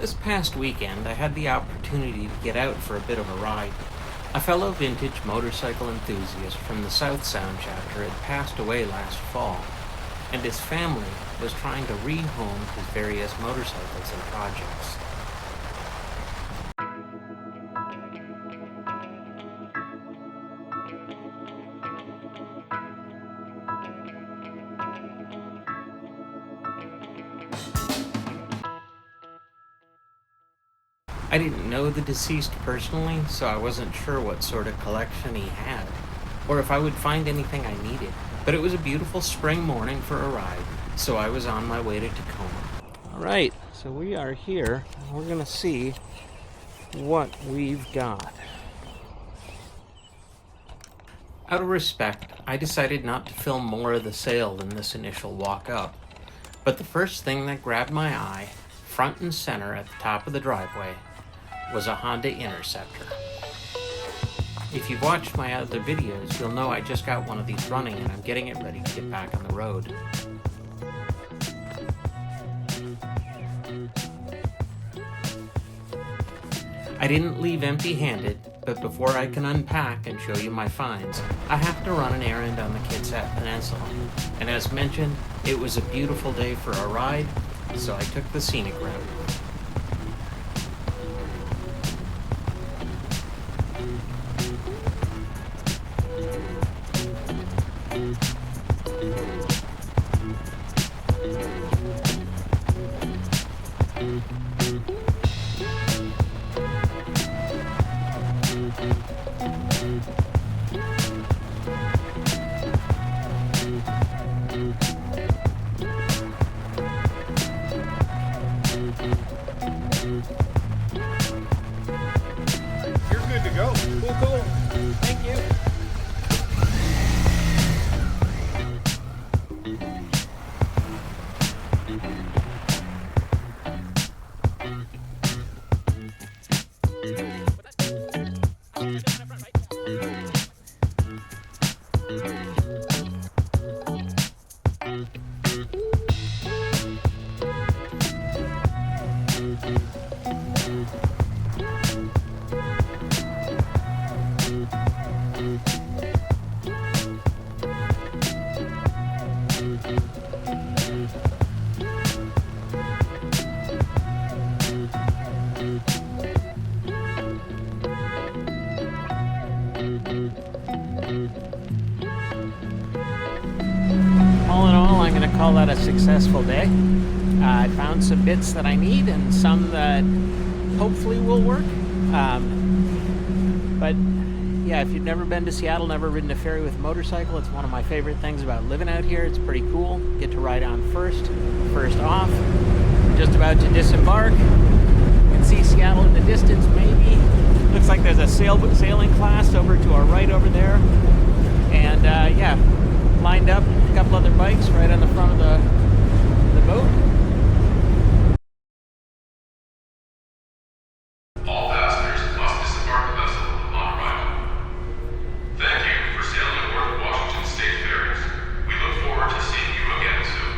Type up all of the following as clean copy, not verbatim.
This past weekend, I had the opportunity to get out for a bit of a ride. A fellow vintage motorcycle enthusiast from the South Sound chapter had passed away last fall, and his family was trying to rehome his various motorcycles and projects. I didn't know the deceased personally, so I wasn't sure what sort of collection he had, or if I would find anything I needed. But it was a beautiful spring morning for a ride, so I was on my way to Tacoma. Alright, so we are here, and we're gonna see what we've got. Out of respect, I decided not to film more of the sale than this initial walk up. But the first thing that grabbed my eye, front and center at the top of the driveway, was a Honda Interceptor. If you've watched my other videos, you'll know I just got one of these running and I'm getting it ready to get back on the road. I didn't leave empty-handed, but before I can unpack and show you my finds, I have to run an errand on the Kitsap Peninsula. And as mentioned, it was a beautiful day for a ride, so I took the scenic route. Cool. Thank you. All in all, I'm going to call that a successful day. I found some bits that I need and some that hopefully will work. But yeah, if you've never been to Seattle, never ridden a ferry with a motorcycle, it's one of my favorite things about living out here. It's pretty cool. Get to ride on first off. We're just about to disembark. You can see Seattle in the distance, maybe. Looks like there's a sailing class over to our right over there. And yeah, lined up a couple other bikes right on the front of the boat. All passengers must disembark the vessel upon arrival. Thank you for sailing aboard the Washington State Ferries. We look forward to seeing you again soon.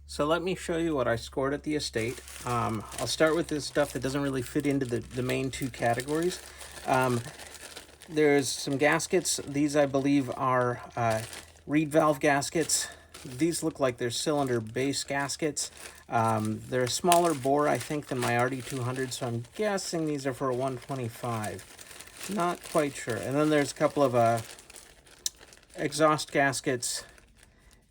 So let me show you what I scored at the estate. I'll start with this stuff that doesn't really fit into the main two categories. There's some gaskets. These, I believe, are reed valve gaskets. These look like they're cylinder base gaskets. They're a smaller bore, I think, than my RD200, so I'm guessing these are for a 125. Not quite sure. And then there's a couple of exhaust gaskets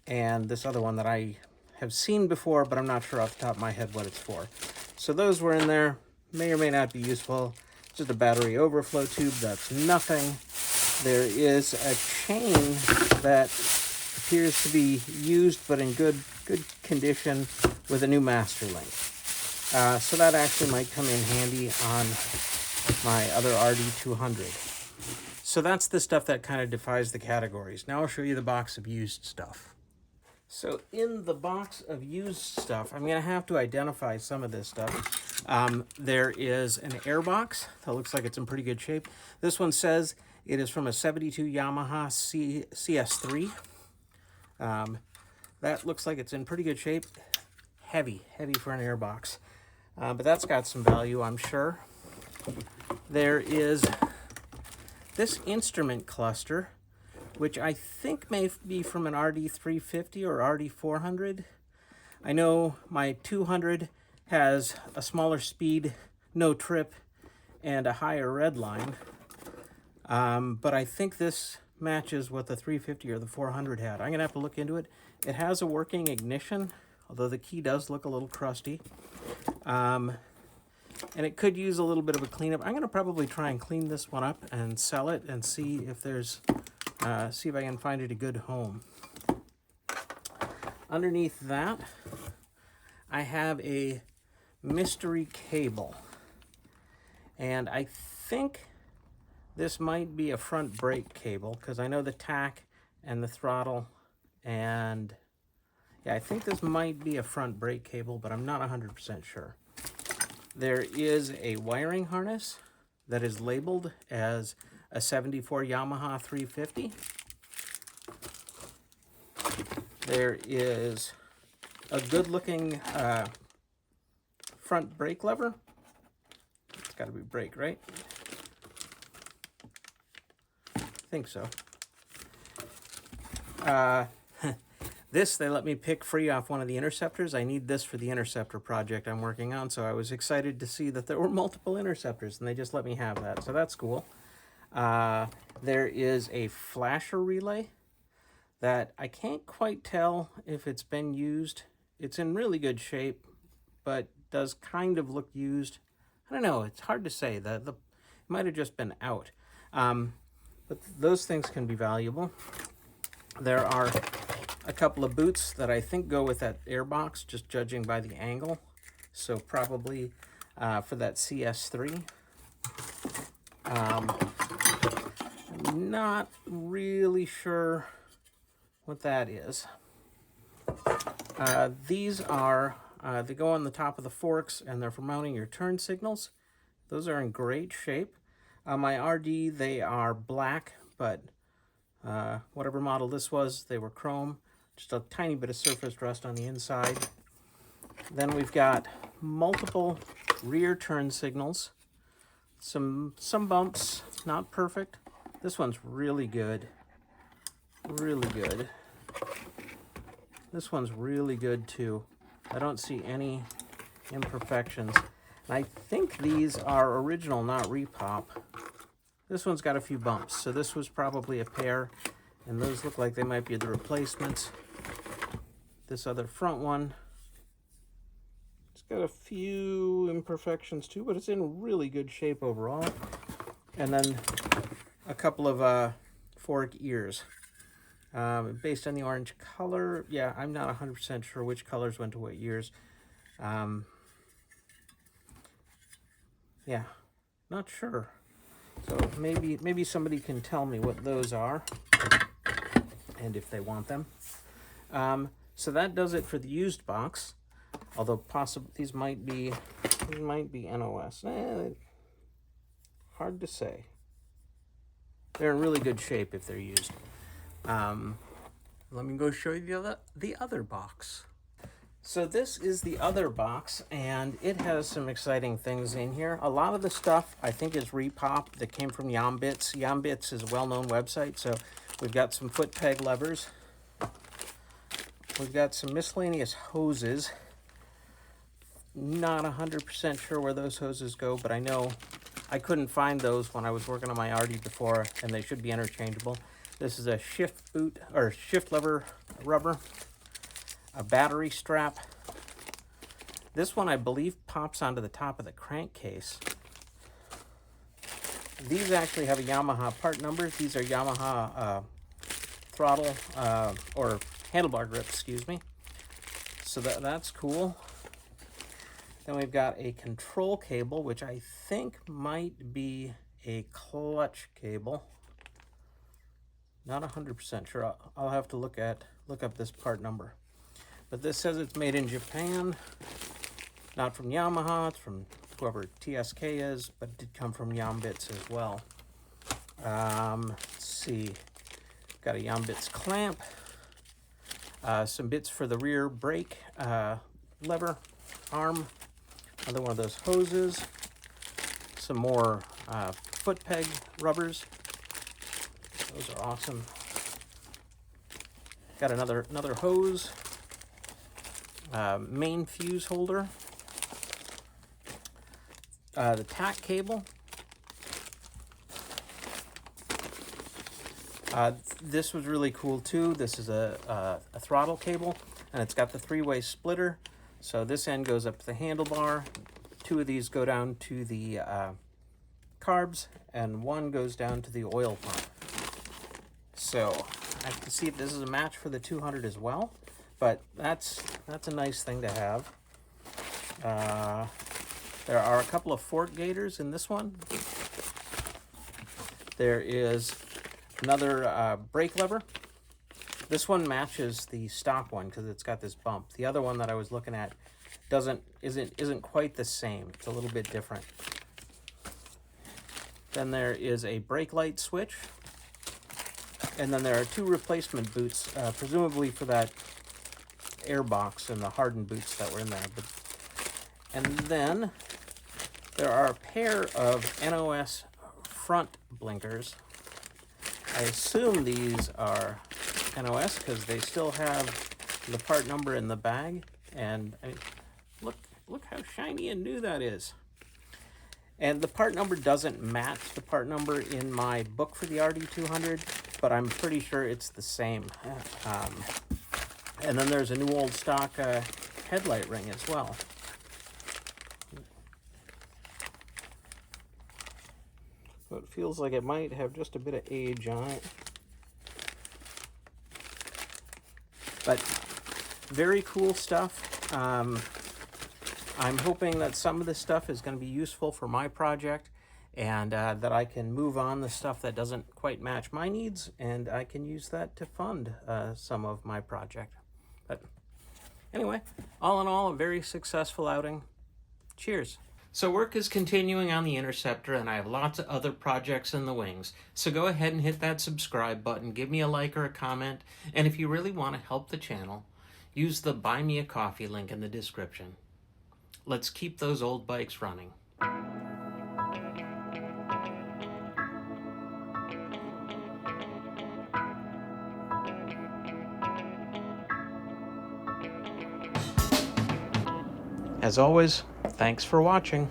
and this other one that I have seen before, but I'm not sure off the top of my head what it's for. So those were in there. may or may not be useful. It's just a battery overflow tube. That's nothing. There is a chain that appears to be used but in good condition with a new master link. So that actually might come in handy on my other RD200. So that's the stuff that kind of defies the categories. Now I'll show you the box of used stuff. So in the box of used stuff, I'm going to have to identify some of this stuff. There is an airbox that looks like it's in pretty good shape. This one says it is from a 72 Yamaha CS3. That looks like it's in pretty good shape. Heavy for an airbox. But that's got some value, I'm sure. There is this instrument cluster, which I think may be from an RD350 or RD400. I know my 200 has a smaller speed, no trip, and a higher red line. But I think this matches what the 350 or the 400 had. I'm gonna have to look into it. It has a working ignition, although the key does look a little crusty. And it could use a little bit of a cleanup. I'm gonna probably try and clean this one up and sell it and see if there's, see if I can find it a good home. Underneath that, I have a mystery cable. And I think this might be a front brake cable because I know the tach and the throttle, and yeah, I think this might be a front brake cable, but I'm not 100% sure. There is a wiring harness that is labeled as a 74 Yamaha 350. There is a good-looking front brake lever. It's got to be brake, right? I think so. This, they let me pick free off one of the interceptors. I need this for the interceptor project I'm working on, so I was excited to see that there were multiple interceptors, and they just let me have that, so that's cool. There is a flasher relay that I can't quite tell if it's been used. It's in really good shape, but does kind of look used. I don't know, it's hard to say. It might have just been out. But those things can be valuable. There are a couple of boots that I think go with that airbox, just judging by the angle. So probably for that CS3. I'm not really sure what that is. These are, they go on the top of the forks and they're for mounting your turn signals. Those are in great shape. My RD, they are black, but whatever model this was, they were chrome. Just a tiny bit of surface rust on the inside. Then we've got multiple rear turn signals. Some bumps, not perfect. This one's really good. Really good. This one's really good too. I don't see any imperfections. And I think these are original, not repop. This one's got a few bumps, so this was probably a pair, and those look like they might be the replacements. This other front one, it's got a few imperfections too, but it's in really good shape overall. And then a couple of fork ears. Based on the orange color, yeah, I'm not 100% sure which colors went to what ears. Yeah, not sure. So maybe somebody can tell me what those are and if they want them. So that does it for the used box. Although possibly these might be NOS. Hard to say. They're in really good shape if they're used. Let me go show you the other box. So this is the other box, and it has some exciting things in here. A lot of the stuff I think is repop that came from Yombits. Yombits is a well-known website, so we've got some foot peg levers. We've got some miscellaneous hoses. Not 100% sure where those hoses go, but I know I couldn't find those when I was working on my RD before, and they should be interchangeable. This is a shift boot or shift lever rubber, a battery strap, This one, I believe, pops onto the top of the crankcase. These actually have a Yamaha part numbers. These are Yamaha throttle or handlebar grips, excuse me. So that's cool. Then we've got a control cable, which I think might be a clutch cable. Not 100% sure. I'll have to look up this part number. But this says it's made in Japan. Not from Yamaha, it's from whoever TSK is, but it did come from Yambits as well. Let's see. Got a Yambits clamp. Some bits for the rear brake lever arm. Another one of those hoses. Some more foot peg rubbers. Those are awesome. Got another hose. Main fuse holder. The tack cable. This was really cool too. This is a throttle cable, and it's got the 3-way splitter. So this end goes up to the handlebar. 2 of these go down to the carbs, and 1 goes down to the oil pump. So I have to see if this is a match for the 200 as well, but that's a nice thing to have. There are a couple of fork gators in this one. There is another brake lever. This one matches the stock one because it's got this bump. The other one that I was looking at isn't quite the same. It's a little bit different. Then there is a brake light switch. And then there are 2 replacement boots, presumably for that air box and the hardened boots that were in there. And then there are a pair of NOS front blinkers. I assume these are NOS because they still have the part number in the bag. And I mean, look how shiny and new that is. And the part number doesn't match the part number in my book for the RD200, but I'm pretty sure it's the same. And then there's a new old stock headlight ring as well. So it feels like it might have just a bit of age on it. But very cool stuff. I'm hoping that some of this stuff is going to be useful for my project, and that I can move on the stuff that doesn't quite match my needs, and I can use that to fund some of my project. But anyway, all in all, a very successful outing. Cheers. So work is continuing on the Interceptor, and I have lots of other projects in the wings. So go ahead and hit that subscribe button, give me a like or a comment, and if you really want to help the channel, use the Buy Me a Coffee link in the description. Let's keep those old bikes running. As always, thanks for watching.